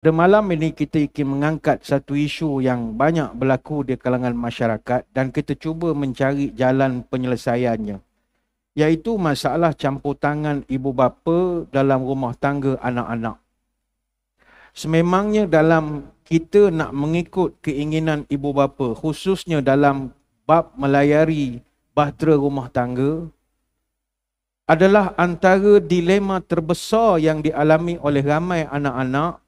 Pada malam ini kita ingin mengangkat satu isu yang banyak berlaku di kalangan masyarakat dan kita cuba mencari jalan penyelesaiannya, iaitu masalah campur tangan ibu bapa dalam rumah tangga anak-anak. Sememangnya dalam kita nak mengikut keinginan ibu bapa, khususnya dalam bab melayari bahtera rumah tangga, adalah antara dilema terbesar yang dialami oleh ramai anak-anak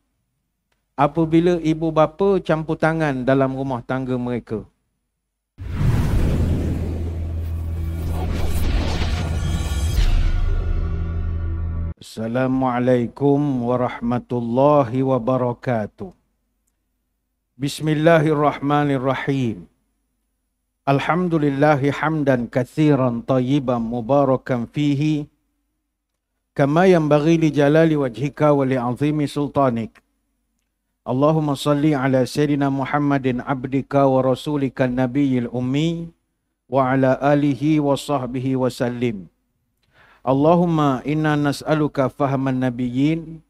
apabila ibu bapa campur tangan dalam rumah tangga mereka. Assalamualaikum warahmatullahi wabarakatuh. Bismillahirrahmanirrahim. Alhamdulillahi hamdan katsiran tayyiban mubarakan fihi kama yanbaghi li jalali wajhika wa li 'azimi sultanik. Allahumma salli ala Sayyidina Muhammadin abdika wa rasulika nabiyil ummi wa ala alihi wa sahbihi wa sallim. Allahumma inna nas'aluka fahman nabiyyin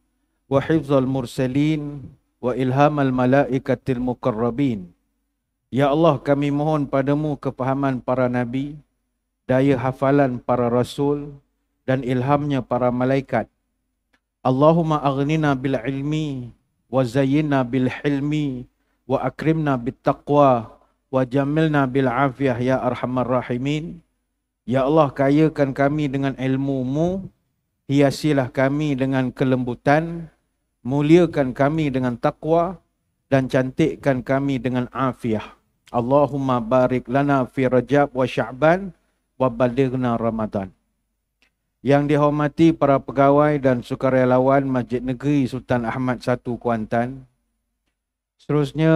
wa hifzal mursalin wa ilhamal malaikatil muqarrabin. Ya Allah, kami mohon padamu kefahaman para nabi, daya hafalan para rasul dan ilhamnya para malaikat. Allahumma aghnina bil ilmi wa zayyinna bil hilmi wa akrimna bit taqwa wa jamilna bil afiyah ya arhamar rahimin. Ya Allah, kayakan kami dengan ilmu-Mu, hiasilah kami dengan kelembutan, muliakan kami dengan taqwa dan cantikkan kami dengan afiyah. Allahumma barik lana fi Rajab wa Sya'ban wa balighna Ramadan. Yang dihormati para pegawai dan sukarelawan Masjid Negeri Sultan Ahmad I Kuantan. Seterusnya,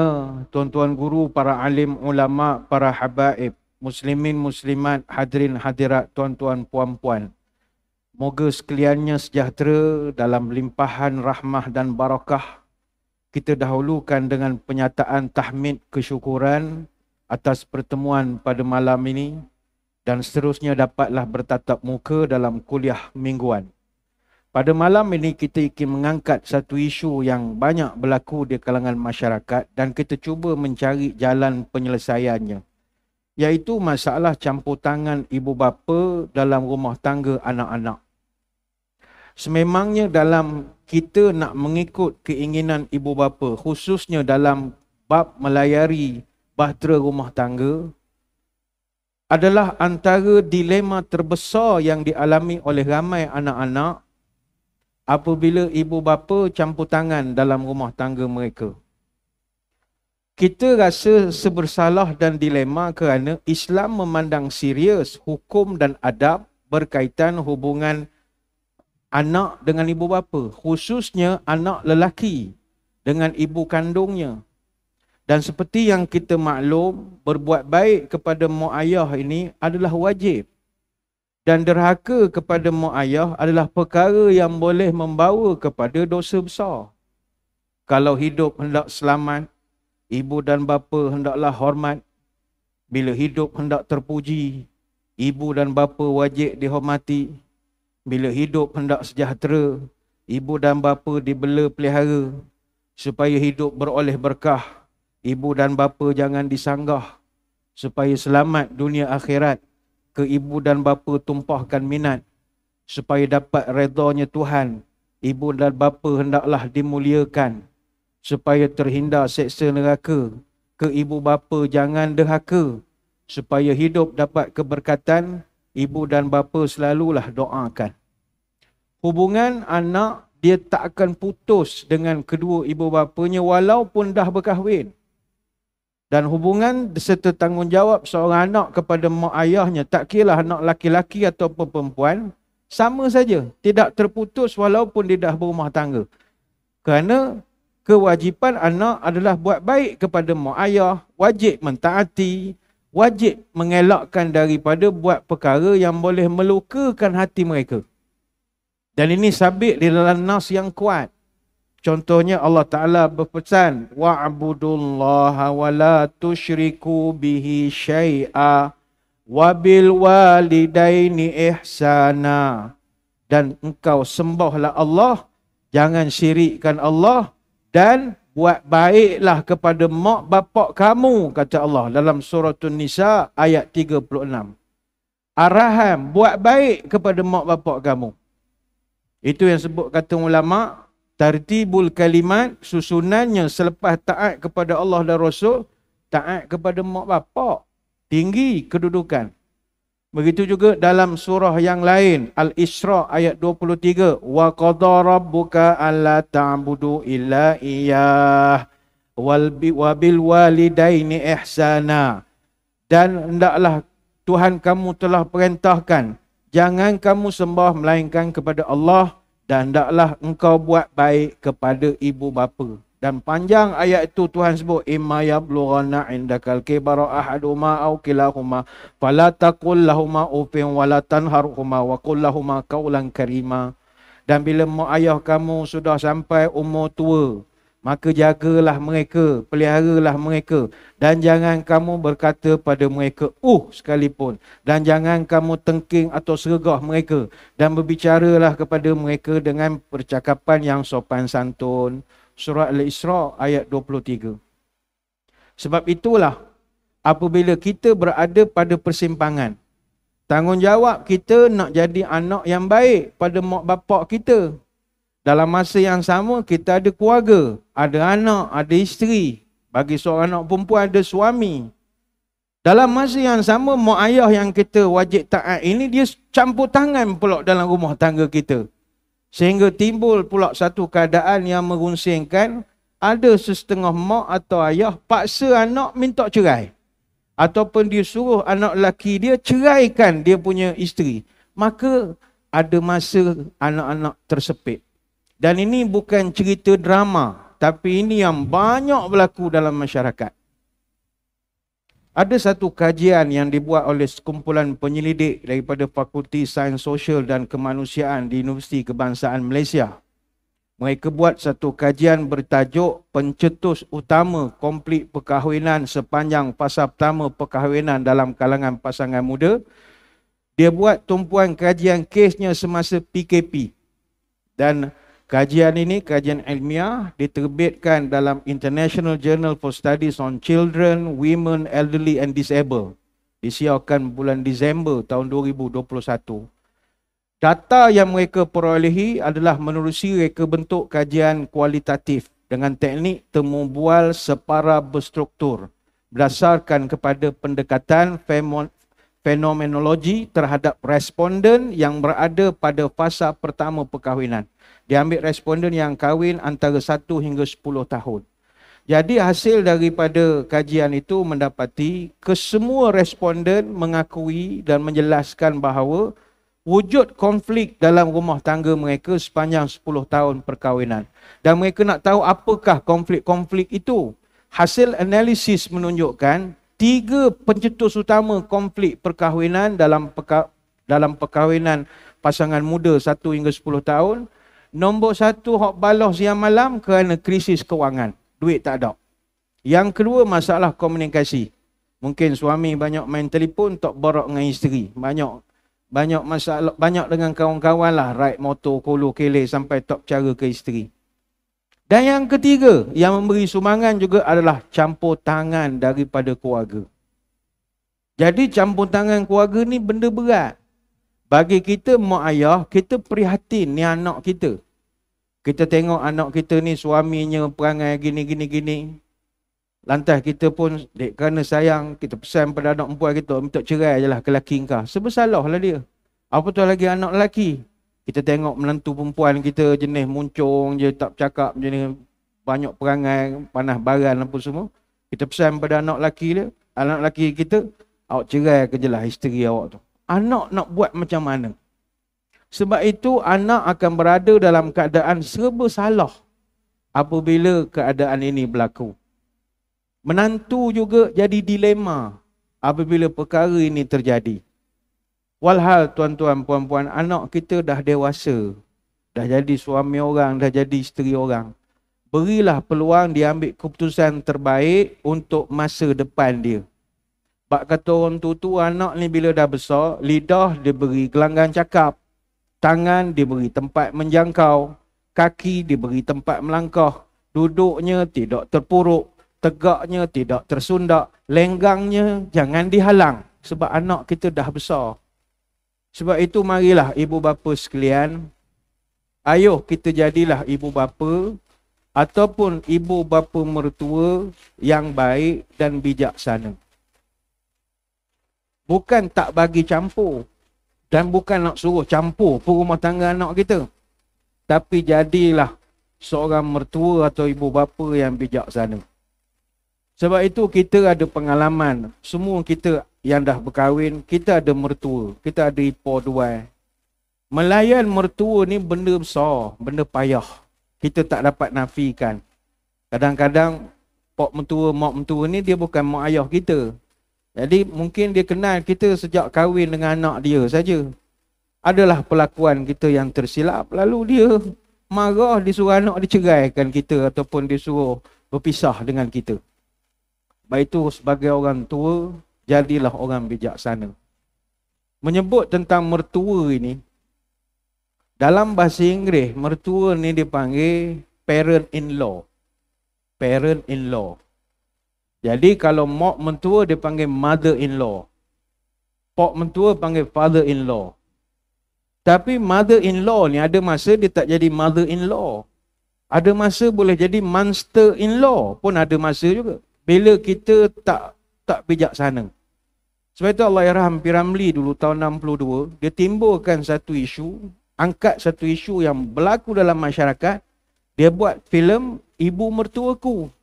tuan-tuan guru, para alim ulama, para habaib, muslimin muslimat, hadirin hadirat, tuan-tuan puan-puan. Moga sekaliannya sejahtera dalam limpahan rahmah dan barakah. Kita dahulukan dengan penyataan tahmid kesyukuran atas pertemuan pada malam ini. Dan seterusnya dapatlah bertatap muka dalam kuliah mingguan. Pada malam ini kita ingin mengangkat satu isu yang banyak berlaku di kalangan masyarakat dan kita cuba mencari jalan penyelesaiannya, iaitu masalah campur tangan ibu bapa dalam rumah tangga anak-anak. Sememangnya dalam kita nak mengikut keinginan ibu bapa, khususnya dalam bab melayari bahtera rumah tangga, adalah antara dilema terbesar yang dialami oleh ramai anak-anak apabila ibu bapa campur tangan dalam rumah tangga mereka. Kita rasa sebersalah dan dilema kerana Islam memandang serius hukum dan adab berkaitan hubungan anak dengan ibu bapa, khususnya anak lelaki dengan ibu kandungnya. Dan seperti yang kita maklum, berbuat baik kepada mak ayah ini adalah wajib. Dan derhaka kepada mak ayah adalah perkara yang boleh membawa kepada dosa besar. Kalau hidup hendak selamat, ibu dan bapa hendaklah hormat. Bila hidup hendak terpuji, ibu dan bapa wajib dihormati. Bila hidup hendak sejahtera, ibu dan bapa dibela pelihara. Supaya hidup beroleh berkah, ibu dan bapa jangan disanggah. Supaya selamat dunia akhirat, ke ibu dan bapa tumpahkan minat. Supaya dapat redanya Tuhan, ibu dan bapa hendaklah dimuliakan. Supaya terhindar seksa neraka, ke ibu bapa jangan derhaka. Supaya hidup dapat keberkatan, ibu dan bapa selalulah doakan. Hubungan anak dia tak akan putus dengan kedua ibu bapanya walaupun dah berkahwin. Dan hubungan serta tanggungjawab seorang anak kepada mak ayahnya, tak kira anak laki-laki atau perempuan, sama saja. Tidak terputus walaupun dia dah berumah tangga. Kerana kewajipan anak adalah buat baik kepada mak ayah, wajib mentaati, wajib mengelakkan daripada buat perkara yang boleh melukakan hati mereka. Dan ini sabit di dalam nas yang kuat. Contohnya Allah Ta'ala berpesan, wa'budullaha wa la tusyriku bihi syai'a wa bil walidaini ihsana. Dan engkau sembahlah Allah, jangan syirikkan Allah, Dan buat baiklah kepada mak bapak kamu, kata Allah dalam surah An-Nisa ayat 36. Arahan, buat baik kepada mak bapak kamu. Itu yang sebut kata ulama, tartibul kalimat, susunannya selepas taat kepada Allah dan Rasul, taat kepada mak bapak. Tinggi kedudukan. Begitu juga dalam surah yang lain, Al-Isra ayat 23, wa qadha rabbuka alla ta'budu illa iyyah wa bil walidaini ihsana. Dan hendaklah Tuhan kamu telah perintahkan, jangan kamu sembah melainkan kepada Allah, dan hendaklah engkau buat baik kepada ibu bapa. Dan panjang ayat itu Tuhan sebut, imma yablughanna indakal kibara ahaduma aw kilahuma fala taqul lahumā uffin wala tanharhuma wa qul lahumā qawlan karīmā. Dan bila mak ayah kamu sudah sampai umur tua, maka jagalah mereka, peliharalah mereka, dan jangan kamu berkata pada mereka sekalipun, dan jangan kamu tengking atau sergah mereka, dan berbicaralah kepada mereka dengan percakapan yang sopan santun. Surah Al-Isra ayat 23. Sebab itulah apabila kita berada pada persimpangan, tanggungjawab kita nak jadi anak yang baik pada mak bapak kita. Dalam masa yang sama kita ada keluarga, ada anak, ada isteri. Bagi seorang anak perempuan ada suami. Dalam masa yang sama mak ayah yang kita wajib taat ini, dia campur tangan pula dalam rumah tangga kita. Sehingga timbul pula satu keadaan yang merunsingkan, ada sesetengah mak atau ayah paksa anak minta cerai. Ataupun dia suruh anak lelaki dia ceraikan dia punya isteri. Maka ada masa anak-anak tersepit. Dan ini bukan cerita drama, tapi ini yang banyak berlaku dalam masyarakat. Ada satu kajian yang dibuat oleh sekumpulan penyelidik daripada Fakulti Sains Sosial dan Kemanusiaan di Universiti Kebangsaan Malaysia. Mereka buat satu kajian bertajuk pencetus utama konflik perkahwinan sepanjang fasa pertama perkahwinan dalam kalangan pasangan muda. Dia buat tumpuan kajian kesnya semasa PKP. Dan kajian ini, kajian ilmiah, diterbitkan dalam International Journal for Studies on Children, Women, Elderly and Disabled. Disiarkan bulan Disember tahun 2021. Data yang mereka perolehi adalah menerusi reka bentuk kajian kualitatif dengan teknik temu bual separa berstruktur berdasarkan kepada pendekatan fenomenologi terhadap responden yang berada pada fasa pertama perkahwinan. Dia ambil responden yang kahwin antara 1 hingga 10 tahun. Jadi hasil daripada kajian itu mendapati kesemua responden mengakui dan menjelaskan bahawa wujud konflik dalam rumah tangga mereka sepanjang 10 tahun perkahwinan. Dan mereka nak tahu apakah konflik-konflik itu. Hasil analisis menunjukkan 3 pencetus utama konflik perkahwinan dalam perkahwinan pasangan muda 1 hingga 10 tahun. Nombor 1, hok balah siang malam kerana krisis kewangan. Duit tak ada. Yang kedua, masalah komunikasi. Mungkin suami banyak main telefon, tak borak dengan isteri. Banyak masalah, banyak dengan kawan-kawan lah, ride motor, kolo, kele sampai tak cara ke isteri. Dan yang ketiga, yang memberi sumbangan juga adalah campur tangan daripada keluarga. Jadi campur tangan keluarga ni benda berat. Bagi kita mak ayah, kita prihatin ni anak kita. Kita tengok anak kita ni suaminya perangai gini. Lantas kita pun, kerana sayang, kita pesan pada anak perempuan kita, minta cerai je lah ke lelaki kau. Sebersalah lah dia. Apatah lagi anak lelaki. Kita tengok menantu perempuan kita jenis muncung je, tak bercakap jenis banyak perangai, panas baran apa semua. Kita pesan pada anak lelaki dia, anak lelaki kita, awak cerai ke je lah isteri awak tu. Anak nak buat macam mana? Sebab itu anak akan berada dalam keadaan serba salah apabila keadaan ini berlaku. Menantu juga jadi dilema apabila perkara ini terjadi. Walhal tuan-tuan puan-puan, anak kita dah dewasa, dah jadi suami orang, dah jadi isteri orang. Berilah peluang dia ambil keputusan terbaik untuk masa depan dia. Bak kata orang tu anak ni bila dah besar, lidah dia beri gelanggang cakap, tangan dia beri tempat menjangkau, kaki dia beri tempat melangkah, Duduknya tidak terpuruk, tegaknya tidak tersundak, lenggangnya jangan dihalang. Sebab anak kita dah besar. Sebab itu marilah ibu bapa sekalian, ayuh kita jadilah ibu bapa ataupun ibu bapa mertua yang baik dan bijaksana. Bukan tak bagi campur. Dan bukan nak suruh campur pun rumah tangga anak kita. Tapi jadilah seorang mertua atau ibu bapa yang bijaksana. Sebab itu kita ada pengalaman. Semua kita yang dah berkahwin, kita ada mertua. Kita ada ipar dua. Melayan mertua ni benda besar, benda payah. Kita tak dapat nafikan. Kadang-kadang pak mentua, mak mentua ni dia bukan mak ayah kita. Jadi mungkin dia kenal kita sejak kahwin dengan anak dia saja. Adalah perlakuan kita yang tersilap, lalu dia marah, disuruh anak diceraikan kita ataupun disuruh berpisah dengan kita. Baik itu sebagai orang tua, jadilah orang bijaksana. Menyebut tentang mertua ini, dalam bahasa Inggeris, mertua ni dipanggil parent-in-law. Parent-in-law. Jadi kalau mak mentua dia panggil mother-in-law. Pak mentua panggil father-in-law. Tapi mother-in-law ni ada masa dia tak jadi mother-in-law. Ada masa boleh jadi monster-in-law pun ada masa juga. Bila kita tak bijaksana. Sebab itu Allahyarham P. Ramlee dulu tahun 62, dia timbulkan satu isu, angkat satu isu yang berlaku dalam masyarakat. Dia buat filem Ibu Mertuaku.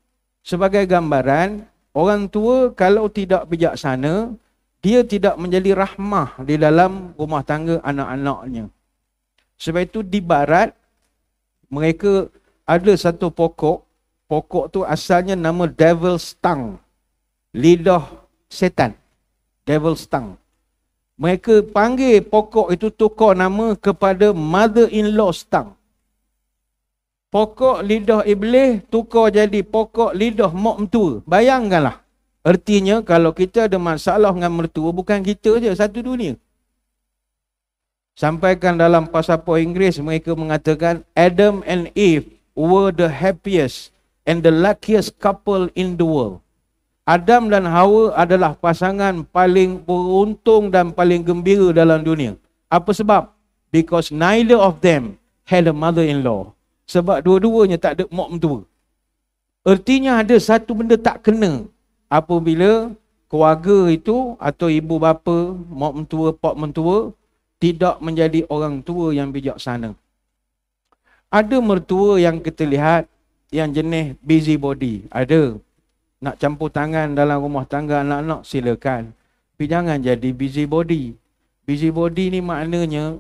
Sebagai gambaran, orang tua kalau tidak bijaksana, dia tidak menjadi rahmah di dalam rumah tangga anak-anaknya. Sebab itu di barat, mereka ada satu pokok. Pokok tu asalnya nama devil's tongue. Lidah setan. Devil's tongue. Mereka panggil pokok itu tukar nama kepada mother-in-law's tongue. Pokok lidah iblis tukar jadi pokok lidah mak mentua. Bayangkanlah. Artinya kalau kita ada masalah dengan mertua, bukan kita je, satu dunia. Sampaikan dalam pasaport Inggeris, mereka mengatakan Adam and Eve were the happiest and the luckiest couple in the world. Adam dan Hawa adalah pasangan paling beruntung dan paling gembira dalam dunia. Apa sebab? Because neither of them had a mother-in-law. Sebab dua-duanya tak ada mak mentua. Artinya ada satu benda tak kena apabila keluarga itu atau ibu bapa, mak mentua, pak mentua tidak menjadi orang tua yang bijaksana. Ada mertua yang kita lihat yang jenis busybody. Ada. Nak campur tangan dalam rumah tangga anak-anak, silakan. Tapi jangan jadi busybody. Busybody ni maknanya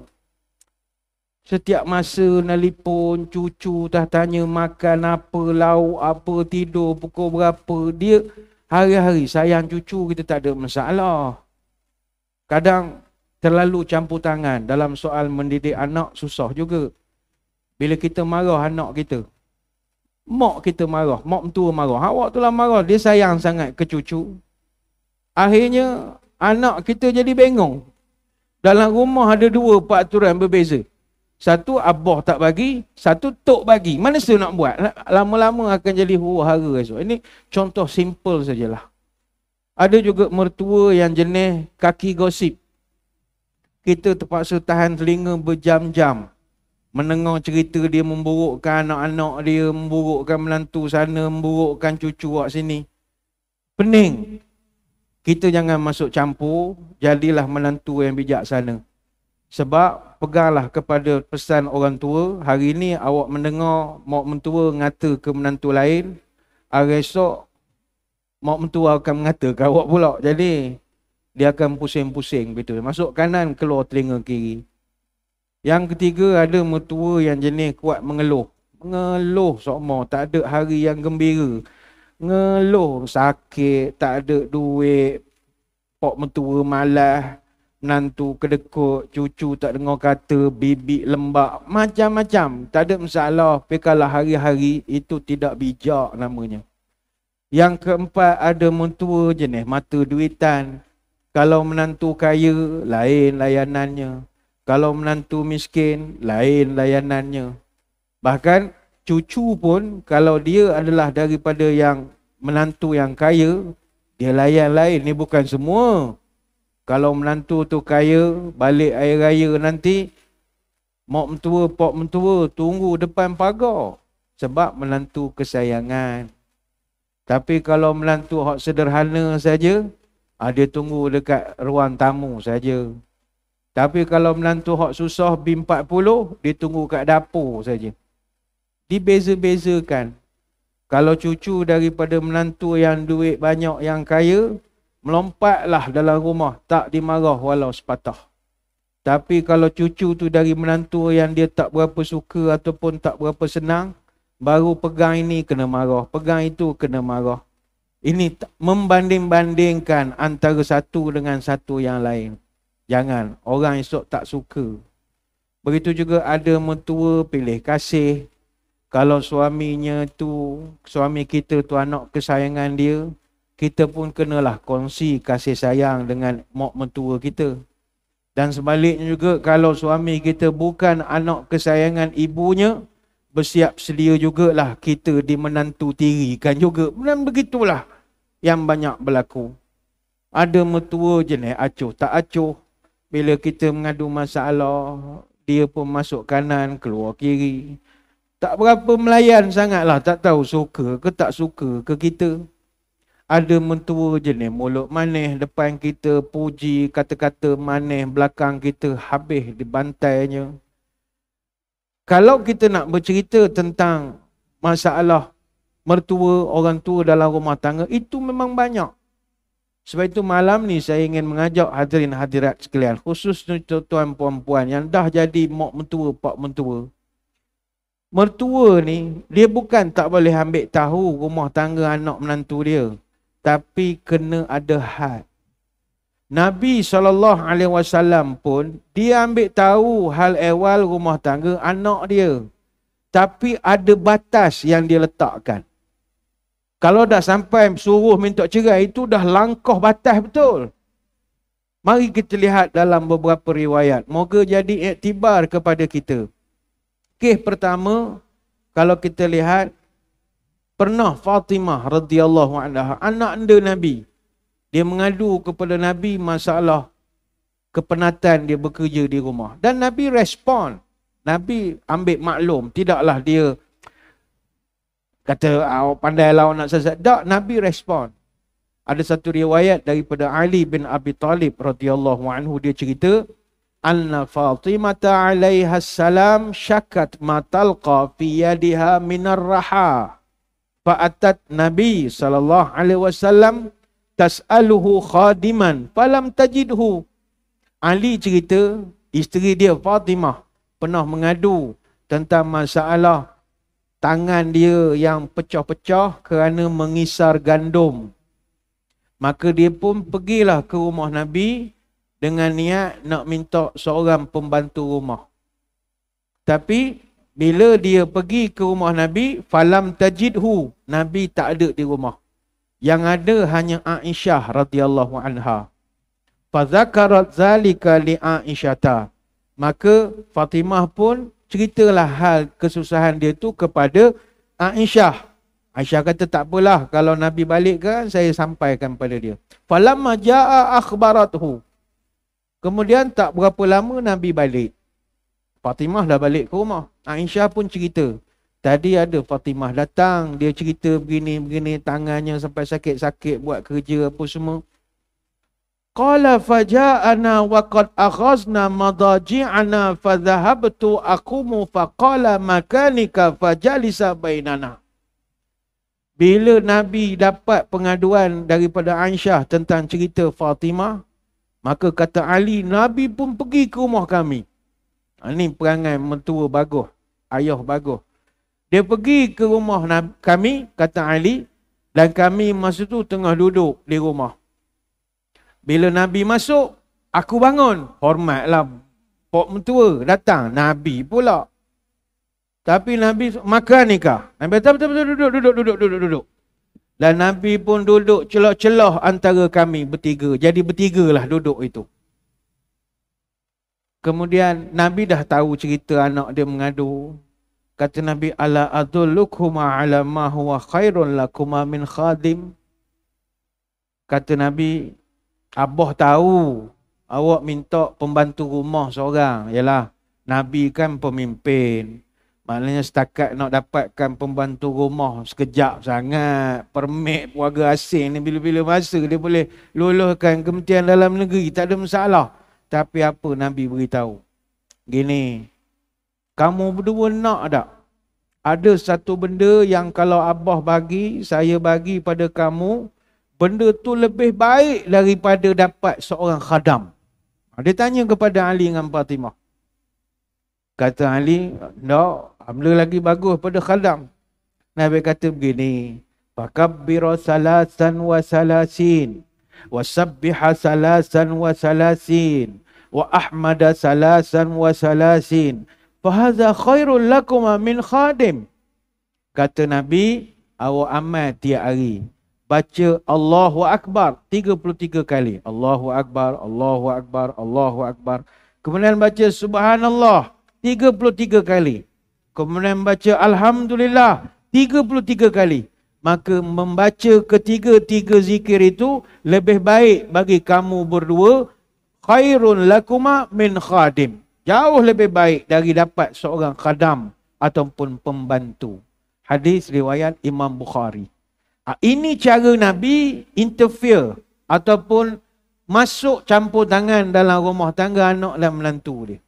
setiap masa nelipon cucu, dah tanya makan apa, lauk apa, tidur pukul berapa. Dia hari-hari sayang cucu, kita tak ada masalah. Kadang terlalu campur tangan dalam soal mendidik anak, susah juga. Bila kita marah anak kita, mak kita marah, mak mentua marah, awak tu lah marah, dia sayang sangat ke cucu. Akhirnya anak kita jadi bengong. Dalam rumah ada dua peraturan berbeza. Satu abah tak bagi, satu tok bagi. Mana saya nak buat? Lama-lama akan jadi huru-hara esok. Ini contoh simple sajalah. Ada juga mertua yang jenis kaki gosip. Kita terpaksa tahan telinga berjam-jam. Mendengar cerita dia memburukkan anak-anak dia, memburukkan menantu sana, memburukkan cucu kat sini. Pening. Kita jangan masuk campur, jadilah menantu yang bijaksana. Sebab peganglah kepada pesan orang tua. Hari ini awak mendengar mak mentua ngata ke menantu lain, hari esok mak mentua akan mengata ke awak pula. Jadi dia akan pusing-pusing betul. Masuk kanan, keluar telinga kiri. Yang ketiga, ada mertua yang jenis kuat mengeluh. Mengeluh sokmo, tak ada hari yang gembira. Ngeluh sakit, tak ada duit, pak mentua malas, menantu kedekut, cucu tak dengar kata, bibik lembab, macam-macam. Tak ada masalah. Tapi kalau hari-hari itu tidak bijak namanya. Yang keempat, ada mentua jenis mata duitan. Kalau menantu kaya, lain layanannya. Kalau menantu miskin, lain layanannya. Bahkan cucu pun kalau dia adalah daripada yang menantu yang kaya, dia layan lain. Ni bukan semua. Kalau menantu tu kaya, balik air raya nanti, mak mentua, pak mentua tunggu depan pagar. Sebab menantu kesayangan. Tapi kalau menantu hak sederhana saja, dia tunggu dekat ruang tamu saja. Tapi kalau menantu hak susah B40, dia tunggu kat dapur saja. Dibeza-bezakan. Kalau cucu daripada menantu yang duit banyak, yang kaya, melompatlah dalam rumah, tak dimarah walau sepatah. Tapi kalau cucu tu dari menantu yang dia tak berapa suka ataupun tak berapa senang, baru pegang ini kena marah, pegang itu kena marah. Ini membanding-bandingkan antara satu dengan satu yang lain. Jangan, orang esok tak suka. Begitu juga ada mentua pilih kasih. Kalau suaminya tu, suami kita tu anak kesayangan dia, kita pun kenalah kongsi kasih sayang dengan mak mentua kita. Dan sebaliknya juga, kalau suami kita bukan anak kesayangan ibunya, bersiap sedia jugalah kita dimenantu tirikan juga. Dan begitulah yang banyak berlaku. Ada mentua jenis acuh tak acuh. Bila kita mengadu masalah, dia pun masuk kanan, keluar kiri. Tak berapa melayan sangatlah, tak tahu suka ke tak suka ke kita. Ada mentua jenis mulut manis, depan kita puji, kata-kata manis, belakang kita habis dibantainya. Kalau kita nak bercerita tentang masalah mertua, orang tua dalam rumah tangga, itu memang banyak. Sebab itu malam ni saya ingin mengajak hadirin hadirat sekalian, khususnya tuan puan-puan yang dah jadi mak mentua, pak mentua. Mertua ni, dia bukan tak boleh ambil tahu rumah tangga anak menantu dia, tapi kena ada had. Nabi SAW pun, dia ambil tahu hal ehwal rumah tangga anak dia. Tapi ada batas yang dia letakkan. Kalau dah sampai suruh minta cerai, itu dah langkah batas betul. Mari kita lihat dalam beberapa riwayat. Moga jadi iktibar kepada kita. Kes pertama, kalau kita lihat, pernah Fatimah radhiyallahu anha, anak anda Nabi, dia mengadu kepada Nabi masalah kepenatan dia bekerja di rumah. Dan Nabi respon. Nabi ambil maklum. Tidaklah dia kata, pandai lah nak sesat. Tak, Nabi respon. Ada satu riwayat daripada Ali bin Abi Talib radhiyallahu anhu, dia cerita, anna Fatimata alaiha salam syakat ma talqa fi yadiha minar raha. Fa'atat Nabi sallallahu alaihi wasallam tas'aluhu khadiman falam tajidhu. Ali cerita, isteri dia Fatimah pernah mengadu tentang masalah tangan dia yang pecah-pecah kerana mengisar gandum. Maka dia pun pergilah ke rumah Nabi dengan niat nak minta seorang pembantu rumah. Tapi bila dia pergi ke rumah Nabi, falam tajidhu, Nabi tak ada di rumah. Yang ada hanya Aisyah radhiyallahu anha. Fadzakarat zalika li Aisyata. Maka Fatimah pun ceritalah hal kesusahan dia tu kepada Aisyah. Aisyah kata, tak apalah, kalau Nabi balik kan, saya sampaikan pada dia. Falamma jaa akhbarathu. Kemudian tak berapa lama Nabi balik. Fatimah dah balik ke rumah. Aisyah pun cerita, tadi ada Fatimah datang, dia cerita begini-begini, tangannya sampai sakit-sakit buat kerja apa semua. Qala faja'ana wa qad akhazna madaji'ana fadhahabtu aqumu faqala makanika fajalisa bainana. Bila Nabi dapat pengaduan daripada Aisyah tentang cerita Fatimah, maka kata Ali, Nabi pun pergi ke rumah kami. Ini perangai mentua bagus, ayah bagus. Dia pergi ke rumah kami, kata Ali, dan kami masa tu tengah duduk di rumah. Bila Nabi masuk, aku bangun. Hormatlah pok mentua datang. Nabi pula. Tapi Nabi, makan nikah. Nabi kata, betul, duduk. Dan Nabi pun duduk celah-celah antara kami bertiga. Jadi bertigalah duduk itu. Kemudian Nabi dah tahu cerita anak dia mengadu. Kata Nabi, ala adullukuma ala ma huwa khairun lakuma min khadim. Kata Nabi, Abah tahu awak minta pembantu rumah seorang. Yalah, Nabi kan pemimpin. Maknanya setakat nak dapatkan pembantu rumah sekejap sangat. Permit warga asing ni bila-bila masa dia boleh luluhkan Kementerian Dalam Negeri. Tak ada masalah. Tapi apa Nabi beritahu? Gini, kamu berdua nak tak? Ada satu benda yang kalau Abah bagi, saya bagi pada kamu, benda tu lebih baik daripada dapat seorang khadam. Dia tanya kepada Ali dengan Fatimah. Kata Ali, tak, benda lagi bagus pada khadam. Nabi kata begini, fakabbira salasan wa salasin, wa sabbiha salasan wa salasin, wa ahmada salasan wa salasin, fahadha khairul lakuma min khadim. Kata Nabi, awak amal tiap hari baca Allahu Akbar 33 kali. Allahu Akbar, Allahu Akbar, Allahu Akbar. Kemudian baca Subhanallah 33 kali. Kemudian baca Alhamdulillah 33 kali. Maka membaca ketiga-tiga zikir itu lebih baik bagi kamu berdua. Khairun lakuma min khadim. Jauh lebih baik dari dapat seorang khadam ataupun pembantu. Hadis riwayat Imam Bukhari. Ini cara Nabi interfere ataupun masuk campur tangan dalam rumah tangga anak dan menantu dia.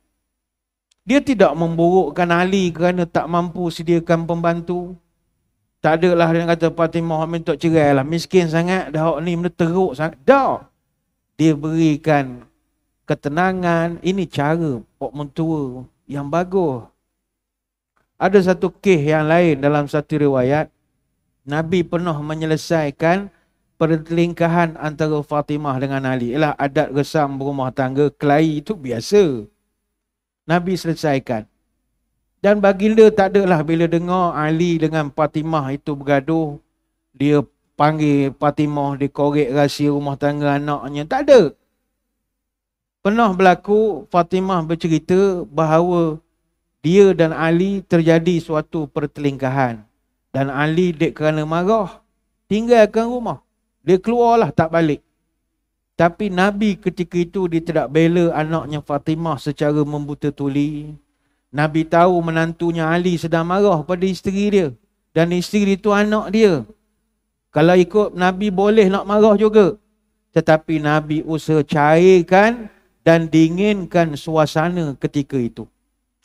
Dia tidak memburukkan Ali kerana tak mampu sediakan pembantu. Tak adalah dia kata Fatimah minta cerai lah. Miskin sangat, dah ni benda teruk sangat. Tak. Dia berikan ketenangan. Ini cara pok mentua yang bagus. Ada satu kes yang lain dalam satu riwayat. Nabi pernah menyelesaikan pertelingkahan antara Fatimah dengan Ali. Ialah adat resam berumah tangga, kelahi itu biasa. Nabi selesaikan. Dan baginda tak adalah bila dengar Ali dengan Fatimah itu bergaduh, dia panggil Fatimah, dia korek rahsia rumah tangga anaknya. Tak ada. Pernah berlaku, Fatimah bercerita bahawa dia dan Ali terjadi suatu pertelingkahan. Dan Ali dek kerana marah, tinggalkan rumah. Dia keluarlah, tak balik. Tapi Nabi ketika itu dia tidak bela anaknya Fatimah secara membuta tuli. Nabi tahu menantunya Ali sedang marah pada isteri dia. Dan isteri itu anak dia. Kalau ikut Nabi boleh nak marah juga. Tetapi Nabi usaha cairkan dan dinginkan suasana ketika itu.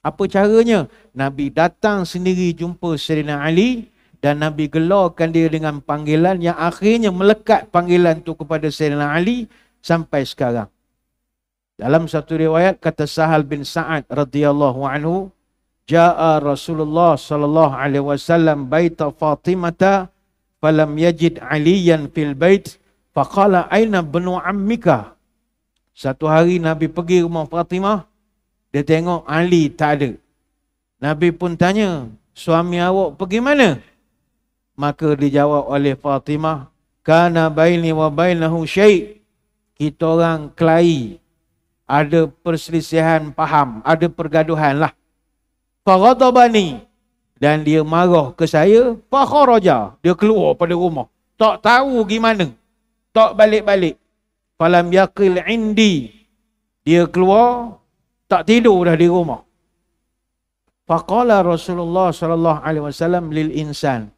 Apa caranya? Nabi datang sendiri jumpa Sayyidina Ali. Dan Nabi gelarkan dia dengan panggilan yang akhirnya melekat panggilan itu kepada Sayyidina Ali sampai sekarang. Dalam satu riwayat kata Sahal bin Sa'ad radhiyallahu anhu, Ja'a Rasulullah sallallahu alaihi wasallam baita Fatimata falam yajid Aliyan fil bait faqala aina bnu ammika. Satu hari Nabi pergi rumah Fatimah, dia tengok Ali tak ada. Nabi pun tanya, suami awak pergi mana? Maka dijawab oleh Fatimah, kana baini wa bainahu syai'. Kita orang kelahi, ada perselisihan faham, ada pergaduhan lah. Faghadabani, dan dia marah ke saya. Fakharaja, dia keluar pada rumah. Tak tahu gimana, tak balik-balik. Falam yaqil indi, dia keluar, tak tidur dah di rumah. Faqala Rasulullah sallallahu alaihi wasallam lil insan.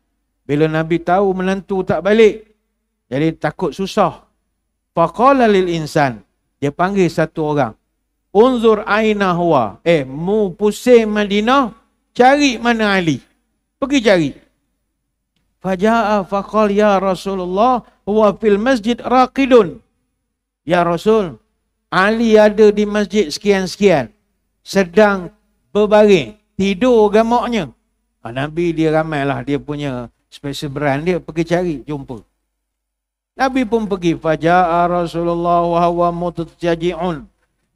Bila Nabi tahu menantu tak balik, jadi takut susah. Faqala lil insan, dia panggil satu orang. Unzur aina huwa. Mu pusing Madinah, cari mana Ali. Pergi cari. Faja'a faqal ya Rasulullah huwa fil masjid raqidun. Ya Rasul, Ali ada di masjid sekian-sekian, sedang berbaring, tidur gamaknya. Nabi dia ramailah dia punya special brand dia, pergi cari, jumpa. Nabi pun pergi. Faja'a Rasulullah wa huwa mutajaji'un.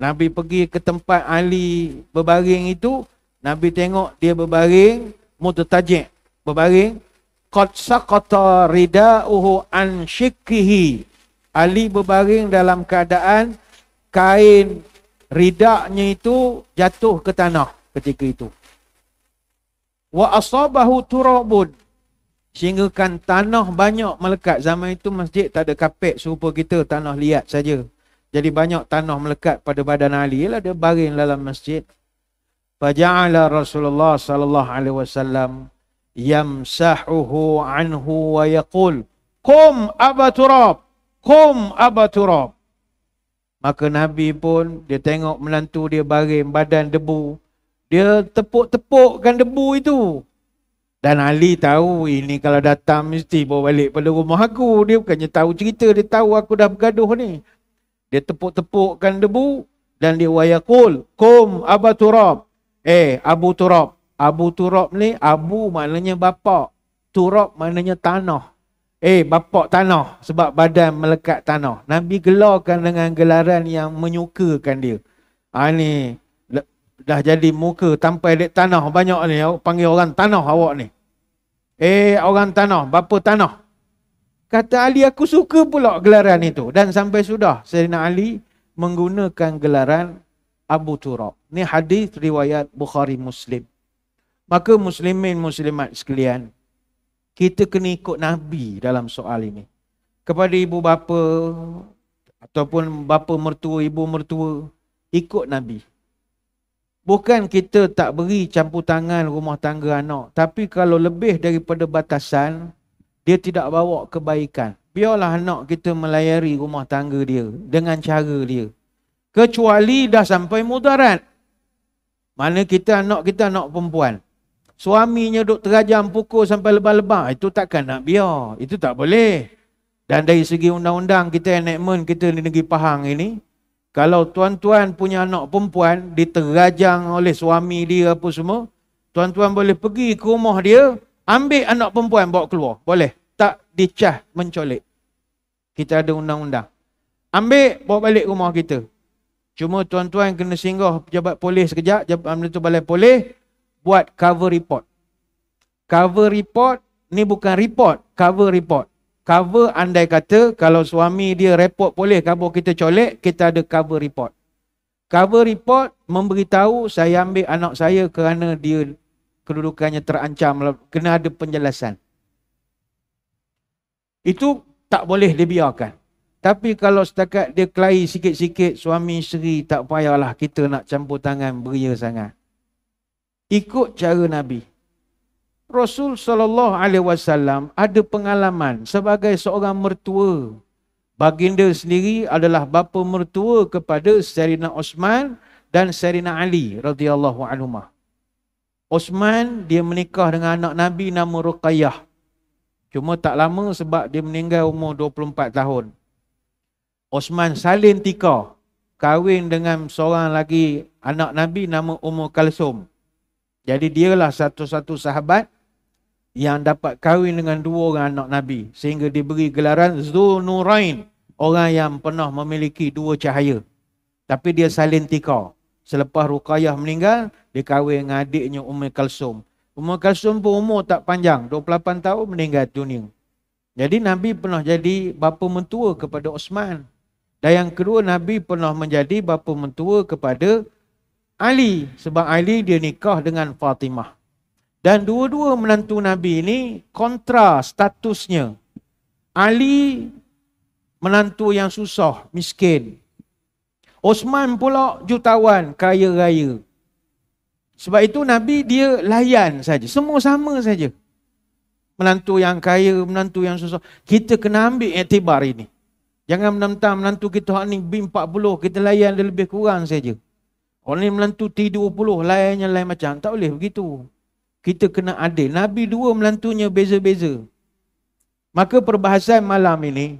Nabi pergi ke tempat Ali berbaring itu. Nabi tengok dia berbaring, mutataji', berbaring. Qad saqata rida'uhu an shikkihi. Ali berbaring dalam keadaan kain ridaknya itu jatuh ke tanah ketika itu. Wa asabahu turabun. Sehingga kan tanah banyak melekat. Zaman itu masjid tak ada kapek serupa kita, tanah liat saja. Jadi banyak tanah melekat pada badan Ali. Ialah dia baring dalam masjid. Faja'ala Rasulullah sallallahu alaihi wasallam yamsahuhu anhu wa yaqul, "Qum Aba Turab, qum Aba Turab." Maka Nabi pun dia tengok menantu dia baring badan debu. Dia tepuk-tepukkan debu itu. Dan Ali tahu ini kalau datang mesti bawa balik pada rumah aku. Dia bukannya tahu cerita, dia tahu aku dah bergaduh ni. Dia tepuk-tepukkan debu dan dia wayaqul, "Qum Aba Turab." Abu Turab. Abu Turab ni, Abu maknanya bapa. Turab maknanya tanah. Bapak tanah. Sebab badan melekat tanah. Nabi gelarkan dengan gelaran yang menyukakan dia. Ni dah jadi muka tampai dek tanah banyak ni. Panggil orang tanah awak ni. Orang tanah. Bapa tanah. Kata Ali, aku suka pula gelaran itu. Dan sampai sudah Sayyidina Ali menggunakan gelaran Abu Turab. Ni hadis riwayat Bukhari Muslim. Maka muslimin muslimat sekalian, kita kena ikut Nabi dalam soal ini. Kepada ibu bapa ataupun bapa mertua, ibu mertua, ikut Nabi. Bukan kita tak beri campur tangan rumah tangga anak, tapi kalau lebih daripada batasan, dia tidak bawa kebaikan. Biarlah anak kita melayari rumah tangga dia dengan cara dia. Kecuali dah sampai mudarat. Mana anak kita anak perempuan. Suaminya duk terajam pukul sampai lebah-lebah. Itu takkan nak biar. Itu tak boleh. Dan dari segi undang-undang kita, enactment kita di negeri Pahang ini, kalau tuan-tuan punya anak perempuan diterajang oleh suami dia apa semua, tuan-tuan boleh pergi ke rumah dia, ambil anak perempuan bawa keluar. Boleh. Tak dicah mencolek. Kita ada undang-undang. Ambil bawa balik rumah kita. Cuma tuan-tuan kena singgah pejabat polis sekejap, Jabatan Balai Polis, buat cover report. Cover report ni bukan report, cover report. Cover andai kata kalau suami dia report polis kabur kita colek, kita ada cover report. Cover report memberitahu saya ambil anak saya kerana dia kedudukannya terancam, kena ada penjelasan. Itu tak boleh dibiarkan. Tapi kalau setakat dia kelahi sikit-sikit, suami isteri, tak payahlah kita nak campur tangan beria sangat. Ikut cara Nabi. Rasul SAW ada pengalaman sebagai seorang mertua. Baginda sendiri adalah bapa mertua kepada Sayyidina Osman dan Sayyidina Ali radhiyallahu anhumah. Osman dia menikah dengan anak Nabi nama Ruqayyah. Cuma tak lama sebab dia meninggal umur 24 tahun. Osman salin tika, kahwin dengan seorang lagi anak Nabi nama Ummu Kalsum. Jadi dialah satu-satu sahabat yang dapat kahwin dengan dua orang anak Nabi. Sehingga diberi gelaran Dzunurain, orang yang pernah memiliki dua cahaya. Tapi dia salin tika. Selepas Ruqayyah meninggal, dia kahwin dengan adiknya Ummu Kalsum. Ummu Kalsum pun umur tak panjang, 28 tahun meninggal dunia. Jadi Nabi pernah jadi bapa mentua kepada Osman. Dan yang kedua, Nabi pernah menjadi bapa mentua kepada Ali. Sebab Ali dia nikah dengan Fatimah. Dan dua-dua menantu Nabi ini kontra statusnya. Ali menantu yang susah, miskin. Osman pula jutawan, kaya raya. Sebab itu Nabi dia layan saja. Semua sama saja. Menantu yang kaya, menantu yang susah. Kita kena ambil iktibar ini. Jangan mentang-mentang menantu kita ni B40, kita layan dia lebih kurang saja. Orang ni menantu T20, layannya lain macam. Tak boleh begitu. Kita kena adil. Nabi dua menantunya beza-beza. Maka perbahasan malam ini,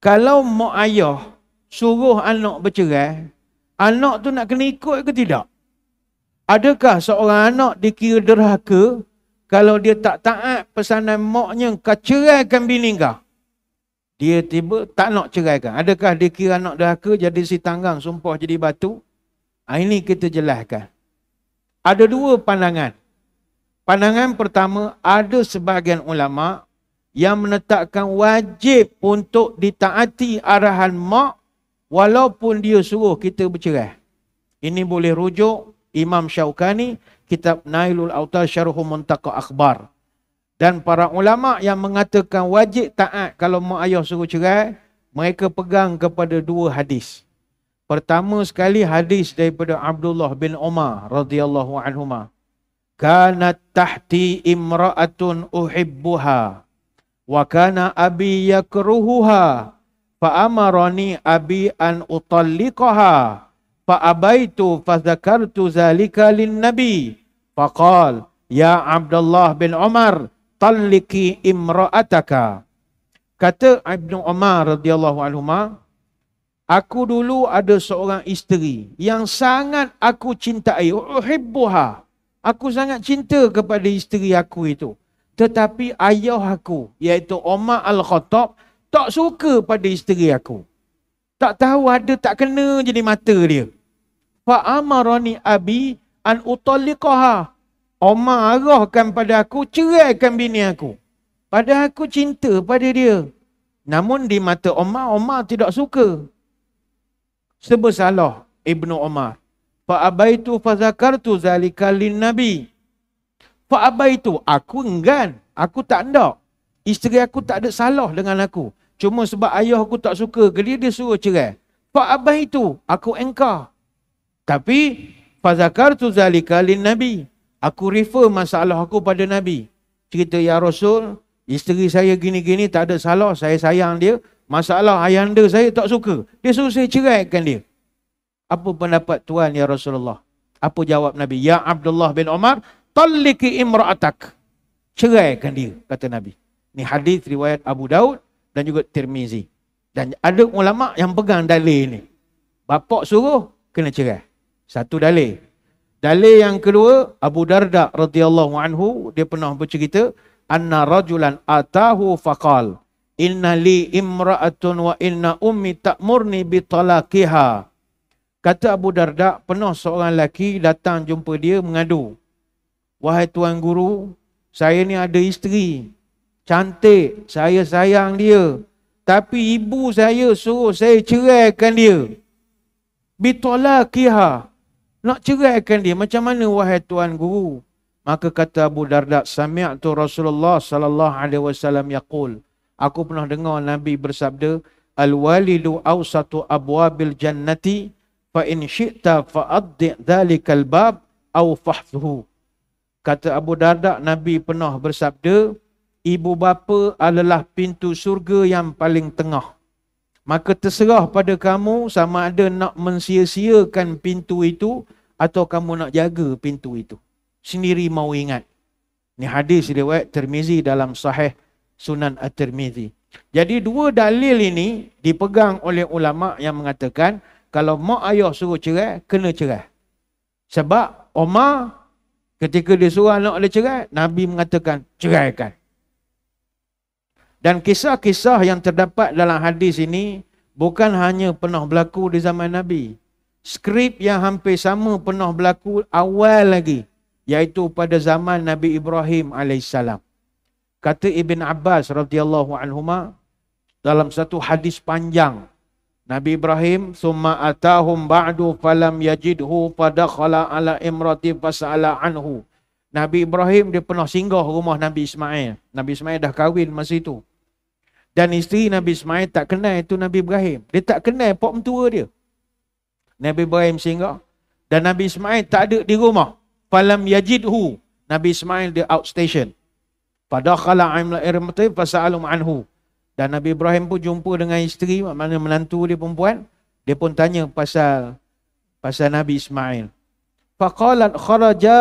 kalau mak ayah suruh anak bercerai, anak tu nak kena ikut ke tidak? Adakah seorang anak dikira derhaka kalau dia tak taat pesanan maknya, kau ceraikan bini kau? Dia tiba tak nak ceraikan. Adakah dia kira anak derhaka jadi si tanggang sumpah jadi batu? Ini kita jelaskan. Ada dua pandangan. Pandangan pertama, ada sebahagian ulama yang menetapkan wajib untuk ditaati arahan mak walaupun dia suruh kita bercerai. Ini boleh rujuk Imam Syaukani, kitab Nailul Autar Syarhu Muntaqa Akhbar. Dan para ulama yang mengatakan wajib taat kalau mak ayah suruh cerai, mereka pegang kepada dua hadis. Pertama sekali hadis daripada Abdullah bin Umar radhiyallahu anhuma. Kanat tahti imra'atun uhibbuha wa kana abi yakruhuha fa amarani abi an utalliqaha fa abaitu fa zakartu zalika lin nabi faqal ya Abdullah bin Umar talliqi imra'ataka. Kata Ibnu Umar radhiyallahu anhuma, aku dulu ada seorang isteri yang sangat aku cintai, uhibbuha. Aku sangat cinta kepada isteri aku itu. Tetapi ayah aku, iaitu Umar Al-Khattab, tak suka pada isteri aku. Tak tahu ada tak kena jadi mata dia. Fa'amarani abi an utalliqaha. Umar arahkan pada aku, ceraikan bini aku. Padahal aku cinta pada dia. Namun di mata Umar, Umar tidak suka. Sebersalah Ibnu Umar. Fa'abaitu fazakartu zalika lin nabi. Fa'abaitu, aku enggan, aku tak hendak. Isteri aku tak ada salah dengan aku. Cuma sebab ayah aku tak suka ke dia, dia suruh cerai. Fa'abaitu, aku engkar. Tapi fazakartu zalika lin nabi. Aku refer masalah aku pada Nabi. Cerita, ya Rasul, isteri saya gini-gini tak ada salah, saya sayang dia. Masalah ayahanda saya tak suka. Dia suruh saya ceraikan dia. Apa pendapat Tuan ya Rasulullah? Apa jawab Nabi? Ya Abdullah bin Umar, talliqi imra'atak. Ceraikan dia, kata Nabi. Ini hadis riwayat Abu Daud dan juga Tirmizi. Dan ada ulama yang pegang dalil ni. Bapak suruh, kena cerai. Satu dalil. Dalil yang kedua, Abu Darda radhiyallahu anhu, dia pernah bercerita, anna rajulan atahu faqal, inna li imra'atun wa inna ummi ta'murni bi talaqiha. Kata Abu Darda, pernah seorang lelaki datang jumpa dia mengadu. Wahai Tuan Guru, saya ni ada isteri. Cantik, saya sayang dia. Tapi ibu saya suruh saya ceraikan dia. Bitolakiha. Nak ceraikan dia. Macam mana wahai Tuan Guru? Maka kata Abu Darda, sami'tu Rasulullah sallallahu alaihi wasallam yaqul. Aku pernah dengar Nabi bersabda, al-walidu awsatu abwabil jannati fa in syi'ta fa'addi' dhalikal bab aw fahdhu. Kata Abu Darda, Nabi pernah bersabda, ibu bapa adalah pintu surga yang paling tengah. Maka terserah pada kamu sama ada nak mensia-siakan pintu itu atau kamu nak jaga pintu itu. Sendiri mau ingat. Ini hadis riwayat Tirmizi dalam Sahih Sunan At-Tirmizi. Jadi dua dalil ini dipegang oleh ulama yang mengatakan kalau mak ayah suruh cerai, kena cerai. Sebab Umar ketika dia suruh anak dia cerai, Nabi mengatakan ceraikan. Dan kisah-kisah yang terdapat dalam hadis ini bukan hanya pernah berlaku di zaman Nabi. Skrip yang hampir sama pernah berlaku awal lagi, iaitu pada zaman Nabi Ibrahim AS. Kata Ibn Abbas radhiyallahu anhuma dalam satu hadis panjang, Nabi Ibrahim, summa atahum ba'du falam yajidhu fadakhala ala imrati fas'ala anhu. Nabi Ibrahim dia pernah singgah rumah Nabi Ismail. Nabi Ismail dah kahwin masa itu. Dan isteri Nabi Ismail tak kenal itu Nabi Ibrahim. Dia tak kenal pak mentua dia. Nabi Ibrahim singgah. Dan Nabi Ismail tak ada di rumah. Falam yajidhu. Nabi Ismail dia outstation. Fadakhala ala imrati fas'ala anhu. Dan Nabi Ibrahim pun jumpa dengan isteri, maknanya menantu dia perempuan. Dia pun tanya pasal Nabi Ismail. Faqalat kharaja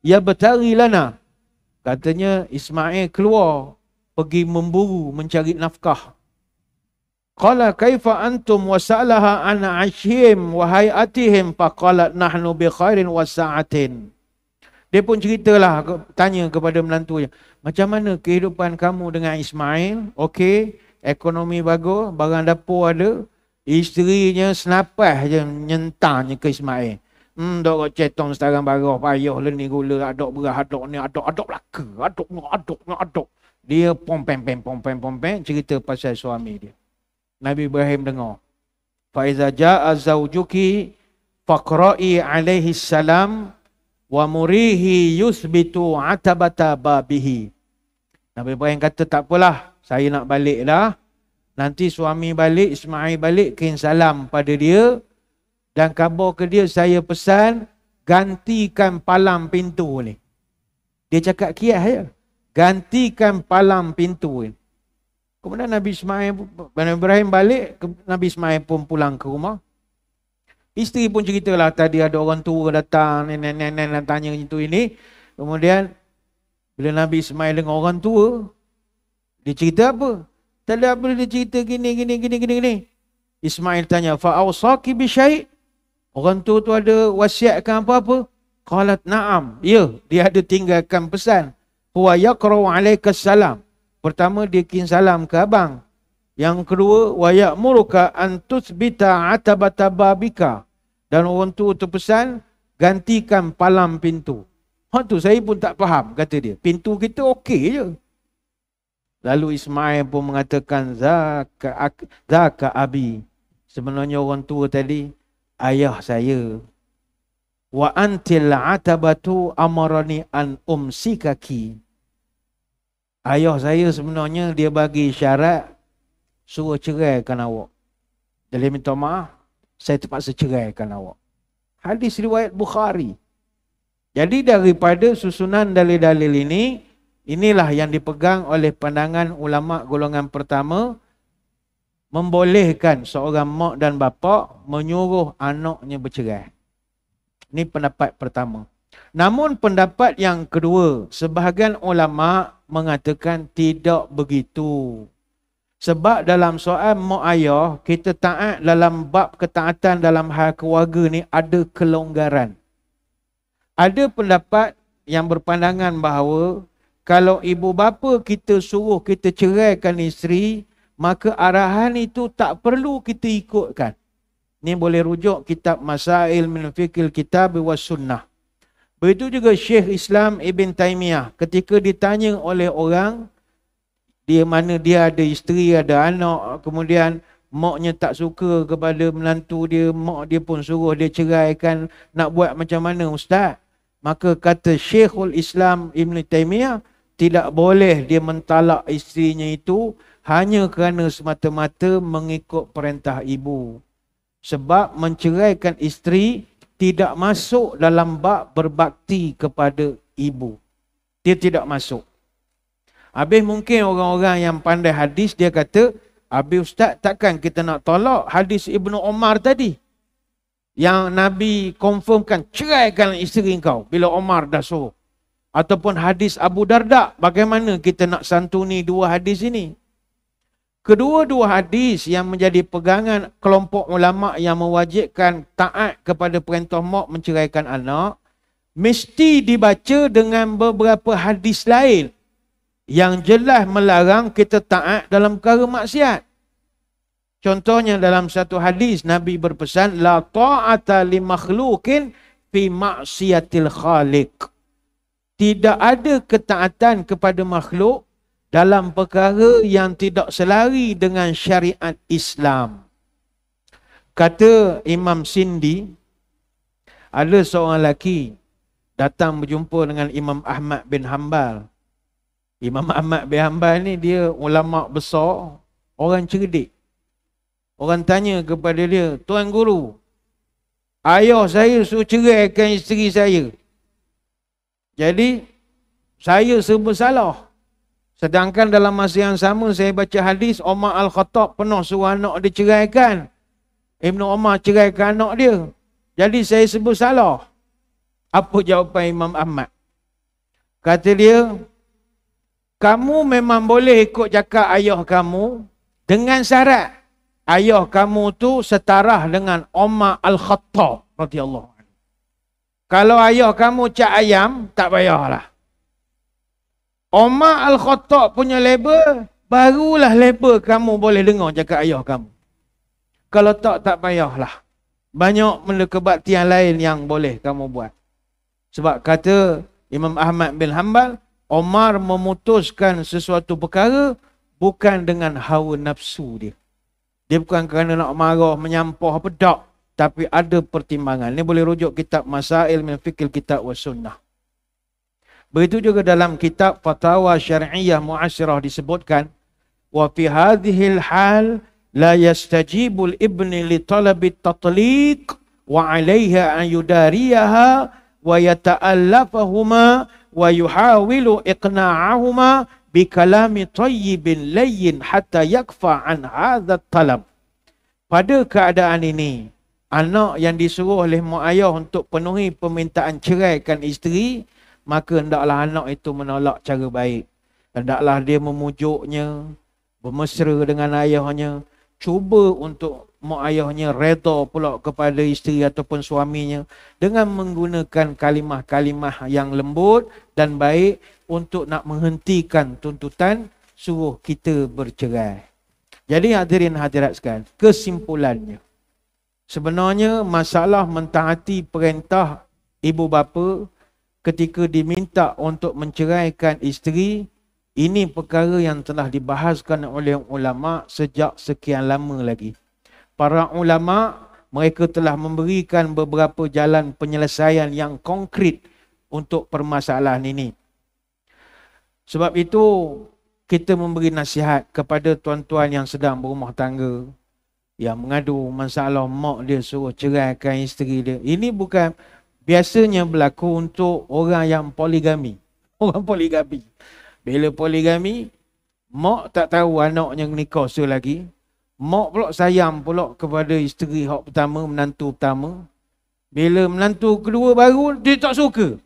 yabtaghi lana. Katanya Ismail keluar pergi memburu mencari nafkah. Qala kaifa antum wa sa'alaha an 'ashihim wa hayatihim faqalat nahnu bi khairin wa sa'atin. Dia pun ceritalah, tanya kepada menantunya, macam mana kehidupan kamu dengan Ismail? Okey, ekonomi bagus, barang dapur ada, isterinya senapas je nyentangnya ke Ismail. Dok cetong sekarang barang payah le ni gula, aduk beras, aduk ni, aduk belaka, aduk. Dia pom pem cerita pasal suami dia. Nabi Ibrahim dengar. Fa iza jaa zawjuki faqra'i alaihi salam wa murihi yuthbitu atabata babihi. Nabi Ibrahim kata, tak apalah, saya nak balik dah. Nanti suami balik, Ismail balik, kirim salam pada dia. Dan khabar ke dia, saya pesan, gantikan palang pintu ni. Dia cakap kias je. Gantikan palang pintu ni. Kemudian Nabi Ibrahim balik, Nabi Ismail pun pulang ke rumah. Isteri pun ceritalah, tadi ada orang tua datang, nenek-nenek tanya itu ini. Kemudian, bila Nabi Ismail dengan orang tua, dia cerita apa? Tak ada apa, dia cerita gini. Ismail tanya, fa'awsaki bisyai'? Orang tua tu ada wasiatkan apa-apa? Qalat na'am. Ya, dia ada tinggalkan pesan. Huwa yaqra'u alaikas salam. Pertama, dia kirim salam ke abang. Yang kedua, wa ya'muruka an tuthbita atabata babika. Dan orang tua tu pesan, gantikan palang pintu. Tu saya pun tak faham, kata dia. Pintu kita okey je. Lalu Ismail pun mengatakan, Zaka abi. Sebenarnya orang tua tadi, ayah saya. Wa antil atabatu amarani an umsikaki. Ayah saya sebenarnya dia bagi syarat suruh ceraikan awak. Dia minta maaf, saya terpaksa ceraikan awak. Hadis riwayat Bukhari. Jadi daripada susunan dalil-dalil ini, inilah yang dipegang oleh pandangan ulama golongan pertama, membolehkan seorang mak dan bapa menyuruh anaknya bercerai. Ini pendapat pertama. Namun pendapat yang kedua, sebahagian ulama mengatakan tidak begitu. Sebab dalam soal mak ayah, kita taat dalam bab ketaatan dalam hal keluarga ni ada kelonggaran. Ada pendapat yang berpandangan bahawa kalau ibu bapa kita suruh kita ceraikan isteri, maka arahan itu tak perlu kita ikutkan. Ini boleh rujuk kitab Masail min Fiqhil Kitab wa Sunnah. Begitu juga Syekh Islam Ibn Taymiyah ketika ditanya oleh orang, dia mana dia ada isteri, ada anak, kemudian maknya tak suka kepada menantu dia, mak dia pun suruh dia ceraikan, nak buat macam mana ustaz? Maka kata Syekhul Islam Ibn Taymiyah, tidak boleh dia mentalak isterinya itu hanya kerana semata-mata mengikut perintah ibu. Sebab menceraikan isteri tidak masuk dalam bab berbakti kepada ibu. Dia tidak masuk. Habis mungkin orang-orang yang pandai hadis, dia kata, habis ustaz, takkan kita nak tolak hadis Ibnu Umar tadi? Yang Nabi confirmkan, ceraikan isteri kau bila Umar dah suruh. Ataupun hadis Abu Darda, bagaimana kita nak santuni dua hadis ini? Kedua-dua hadis yang menjadi pegangan kelompok ulama yang mewajibkan taat kepada perintah mak menceraikan anak, mesti dibaca dengan beberapa hadis lain yang jelas melarang kita taat dalam perkara maksiat. Contohnya dalam satu hadis Nabi berpesan, la ta'ata li makhluqin fi maksiatil khaliq. Tidak ada ketaatan kepada makhluk dalam perkara yang tidak selari dengan syariat Islam. Kata Imam Sindi, ada seorang lelaki datang berjumpa dengan Imam Ahmad bin Hanbal. Imam Ahmad bin Hanbal ni dia ulama besar, orang cerdik. Orang tanya kepada dia, Tuan Guru, ayah saya suruh ceraikan isteri saya. Jadi, saya serba salah. Sedangkan dalam masa yang sama saya baca hadis Umar Al-Khattab pernah suruh anak dia ceraikan. Ibnu Umar ceraikan anak dia. Jadi saya serba salah. Apa jawapan Imam Ahmad? Kata dia, kamu memang boleh ikut cakap ayah kamu dengan syarat ayah kamu tu setara dengan Umar Al-Khattab radhiyallahu anhu. Kalau ayah kamu cak ayam, tak payahlah. Umar Al-Khattab punya label, barulah label kamu boleh dengar cakap ayah kamu. Kalau tak payahlah. Banyak benda kebaktian lain yang boleh kamu buat. Sebab kata Imam Ahmad bin Hanbal, Umar memutuskan sesuatu perkara bukan dengan hawa nafsu dia. Dia bukan kerana nak marah, menyampah apa, tak. tapi ada pertimbangan. Ini boleh rujuk kitab Masail min Fiqh Kitab wa Sunnah. Begitu juga dalam kitab Fatawa Syar'iyyah Mu'asyirah disebutkan, wa fi hadhil hal la yastajibu al-ibn li talabi at-tatliq wa 'alayha an yudariyaha wa yata'allafahuma wa yuhawilu iqna'ahuma bi kalami tayyibin layyin hatta yakfa an hadha talab. Pada keadaan ini, anak yang disuruh oleh mak ayah untuk penuhi permintaan ceraikan isteri, maka hendaklah anak itu menolak cara baik. Hendaklah dia memujuknya, bermesra dengan ayahnya, cuba untuk mak ayahnya reda pula kepada isteri ataupun suaminya dengan menggunakan kalimah-kalimah yang lembut dan baik untuk nak menghentikan tuntutan suruh kita bercerai. Jadi hadirin hadirat sekalian, kesimpulannya, sebenarnya masalah mentaati perintah ibu bapa ketika diminta untuk menceraikan isteri, ini perkara yang telah dibahaskan oleh ulama sejak sekian lama lagi. Para ulama, mereka telah memberikan beberapa jalan penyelesaian yang konkret untuk permasalahan ini. Sebab itu, kita memberi nasihat kepada tuan-tuan yang sedang berumah tangga, yang mengadu masalah mak dia suruh ceraikan isteri dia. Ini bukan biasanya berlaku untuk orang yang poligami. Orang poligami. Bila poligami, mak tak tahu anaknya nikah lagi. Mak pula sayang pula kepada isteri hak pertama, menantu pertama. Bila menantu kedua baru, dia tak suka.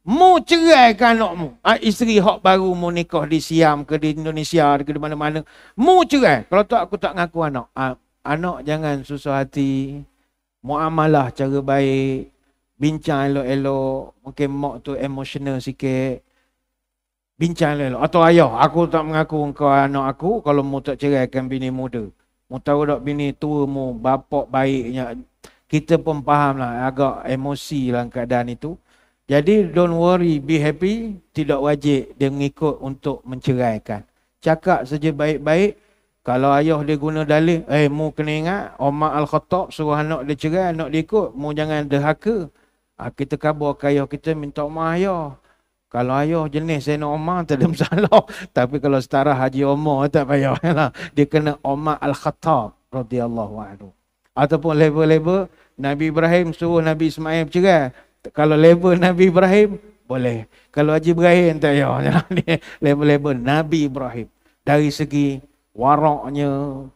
Mu ceraikan anakmu. Isteri hak baru mu nikah di Siam ke di Indonesia ke di mana-mana. Mu cerai. Kalau tak, aku tak ngaku anak. Anak jangan susah hati. Muamalah cara baik. Bincang elok-elok. Mungkin mak tu emosional sikit. Bincang elok-elok. Atau ayah, aku tak mengaku engkau anak aku kalau mu tak ceraikan bini muda. Mu tahu tak bini tua mu bapak baiknya. Kita pun faham lah agak emosi dalam keadaan itu. Jadi don't worry, be happy. Tidak wajib dia mengikut untuk menceraikan. Cakap saja baik-baik. Kalau ayah dia guna dalih, mu kena ingat Umar Al-Khattab suruh anak dia cerai, anak dia ikut. Mu jangan derhaka. Kita kabar ke ayah kita, minta maaf ayah. Kalau ayah jenis Sayyidina Umar tak ada masalah. Tapi kalau setara Haji Umar tak payah lah. Dia kena Umar Al-Khattab radhiyallahu anhu. Ataupun level-level Nabi Ibrahim suruh Nabi Ismail bercerai. Kalau level Nabi Ibrahim, boleh. Kalau Haji Ibrahim, tak payah. Level-level Nabi Ibrahim. Dari segi waraknya,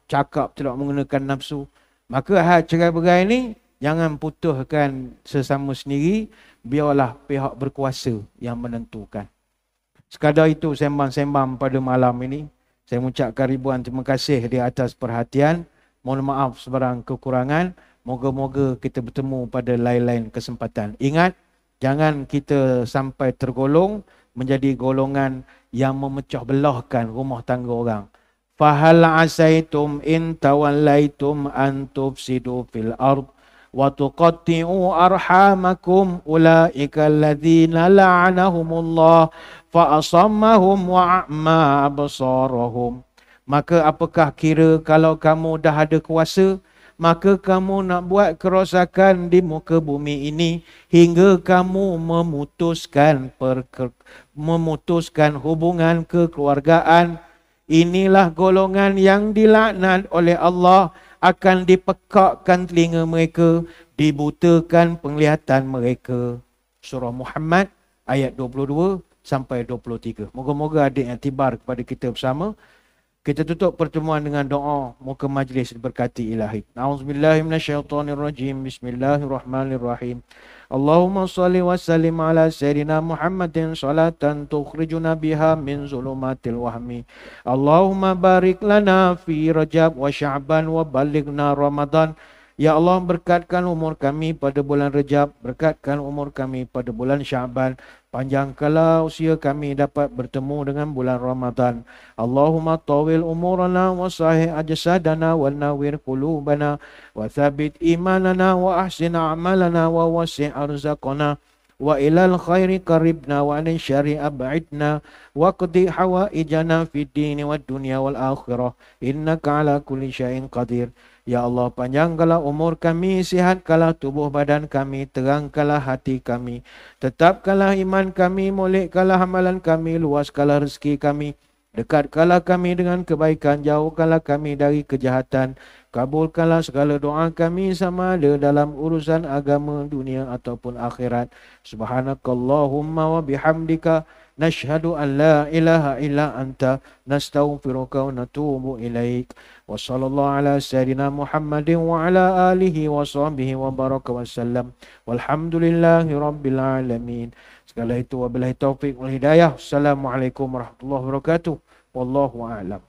cakap tidak menggunakan nafsu. Maka hal cerai-berai ini, jangan putuskan sesama sendiri. Biarlah pihak berkuasa yang menentukan. Sekadar itu sembang-sembang pada malam ini. Saya mengucapkan ribuan terima kasih di atas perhatian. Mohon maaf sebarang kekurangan. Moga-moga kita bertemu pada lain-lain kesempatan. Ingat, jangan kita sampai tergolong menjadi golongan yang memecah belahkan rumah tangga orang. Fahal asaitum in tawallaitum an tufsidu fil ard wa tuqatti'u arhamakum ulaika alladhina la'anahumullah fa asammahum wa a'ma absarahum. Maka apakah kira kalau kamu dah ada kuasa, maka kamu nak buat kerosakan di muka bumi ini hingga kamu memutuskan hubungan kekeluargaan. Inilah golongan yang dilaknat oleh Allah, akan dipekakkan telinga mereka, dibutakan penglihatan mereka. Surah Muhammad ayat 22 sampai 23. Moga-moga ada iktibar kepada kita bersama. Kita tutup pertemuan dengan doa. Moga majlis diberkati ilahi. A'udzubillahi minasyaitonirrajim. Bismillahirrahmanirrahim. Allahumma salli wa sallim ala sayyidina Muhammadin salatan tukhrijuna biha min zulumatil wahmi. Allahumma barik lana fi Rajab wa Sya'ban wa balighna Ramadan. Ya Allah, berkatkan umur kami pada bulan Rajab, berkatkan umur kami pada bulan Sya'ban, panjangkanlah usia kami dapat bertemu dengan bulan Ramadan. Allahumma tawil umurana wa sahih ajsadana wa nawwir qulubana wa thabit imanana wa ahsin a'malana wa wasi' arzaqana wa ilal khairi qaribna wa anil syarri ab'idna wa qdi hawaijana fid dini wad dunya wal akhirah innaka ala kulli syai'in qadir. Ya Allah, panjangkanlah umur kami, sihatkanlah tubuh badan kami, terangkanlah hati kami, tetapkanlah iman kami, molekkanlah amalan kami, luaskanlah rezeki kami, dekatkanlah kami dengan kebaikan, jauhkanlah kami dari kejahatan, kabulkanlah segala doa kami sama ada dalam urusan agama, dunia ataupun akhirat. Subhanakallahumma wa bihamdika nashhadu an la ilaha illa anta nastaghfiruka wa natubu ilaik. Wa sallallahu ala sayyidina Muhammadin wa ala alihi wa sahbihi wa baraka wa sallam. Walhamdulillahi rabbil alamin. Segala itu wabillahi taufiq wal hidayah. Assalamualaikum warahmatullahi wabarakatuh. Wallahu a'lam.